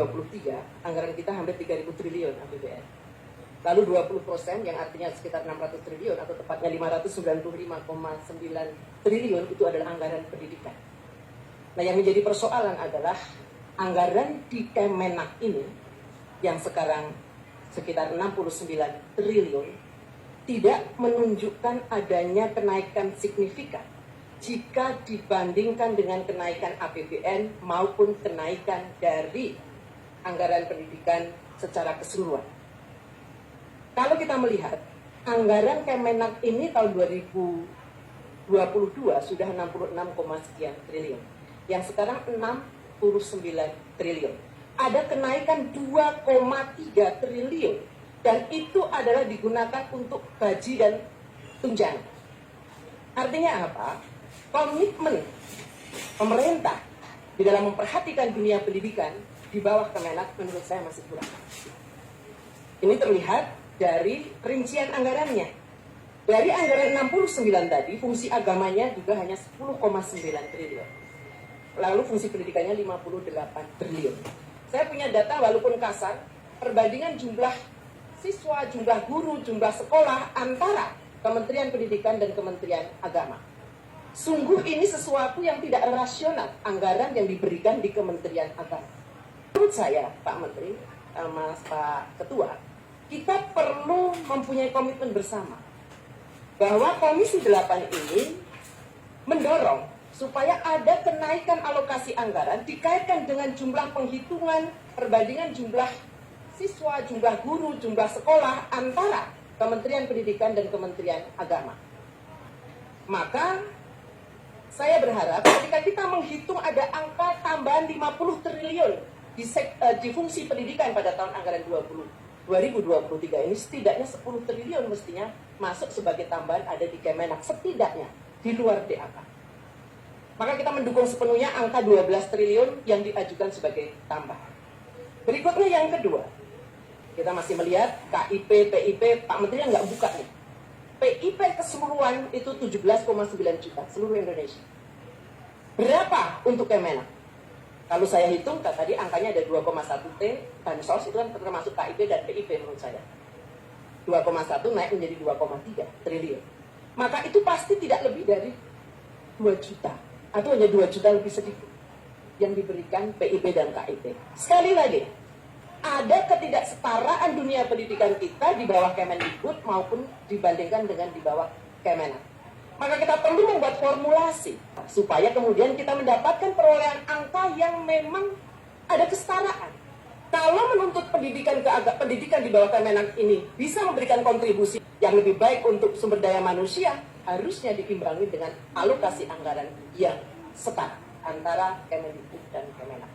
2023, anggaran kita hampir 3.000 triliun APBN. Lalu 20% yang artinya sekitar 600 triliun atau tepatnya 595,9 triliun itu adalah anggaran pendidikan. Nah, yang menjadi persoalan adalah anggaran di Kemenak ini yang sekarang sekitar 69 triliun tidak menunjukkan adanya kenaikan signifikan jika dibandingkan dengan kenaikan APBN maupun kenaikan dari anggaran pendidikan secara keseluruhan. Kalau kita melihat anggaran Kemenak ini tahun 2022 sudah 66, sekian triliun, yang sekarang 69 triliun. Ada kenaikan 2,3 triliun dan itu adalah digunakan untuk gaji dan tunjangan. Artinya apa? Komitmen pemerintah di dalam memperhatikan dunia pendidikan di bawah Kemenak menurut saya masih kurang. Ini terlihat dari rincian anggarannya. Dari anggaran 69 tadi, fungsi agamanya juga hanya 10,9 triliun. Lalu fungsi pendidikannya 58 triliun. Saya punya data walaupun kasar, perbandingan jumlah siswa, jumlah guru, jumlah sekolah antara Kementerian Pendidikan dan Kementerian Agama. Sungguh ini sesuatu yang tidak rasional, anggaran yang diberikan di Kementerian Agama. Menurut saya, Pak Menteri, Mas Pak Ketua, kita perlu mempunyai komitmen bersama bahwa Komisi 8 ini mendorong supaya ada kenaikan alokasi anggaran dikaitkan dengan jumlah penghitungan, perbandingan jumlah siswa, jumlah guru, jumlah sekolah antara Kementerian Pendidikan dan Kementerian Agama. Maka saya berharap ketika kita menghitung ada angka tambahan 50 triliun di fungsi pendidikan pada tahun anggaran 2023 ini, setidaknya 10 triliun mestinya masuk sebagai tambahan ada di Kemenak, setidaknya di luar DAK. Maka kita mendukung sepenuhnya angka 12 triliun yang diajukan sebagai tambahan. Berikutnya yang kedua, kita masih melihat KIP, PIP, Pak Menteri nggak buka nih. PIP keseluruhan itu 17,9 juta seluruh Indonesia. Berapa untuk Kemenak? Kalau saya hitung tadi angkanya ada 2,1 T, bansos itu kan termasuk KIP dan PIP menurut saya. 2,1 naik menjadi 2,3 triliun. Maka itu pasti tidak lebih dari 2 juta atau hanya 2 juta lebih sedikit yang diberikan PIP dan KIP. Sekali lagi, ada ketidaksetaraan dunia pendidikan kita di bawah Kemendikbud maupun dibandingkan dengan di bawah Kemenak. Maka kita perlu membuat formulasi supaya kemudian kita mendapatkan perolehan angka yang memang ada kesetaraan. Kalau menuntut pendidikan di bawah Kemenak ini bisa memberikan kontribusi yang lebih baik untuk sumber daya manusia, harusnya diimbangi dengan alokasi anggaran yang setara antara Kemendikbud dan Kemenak.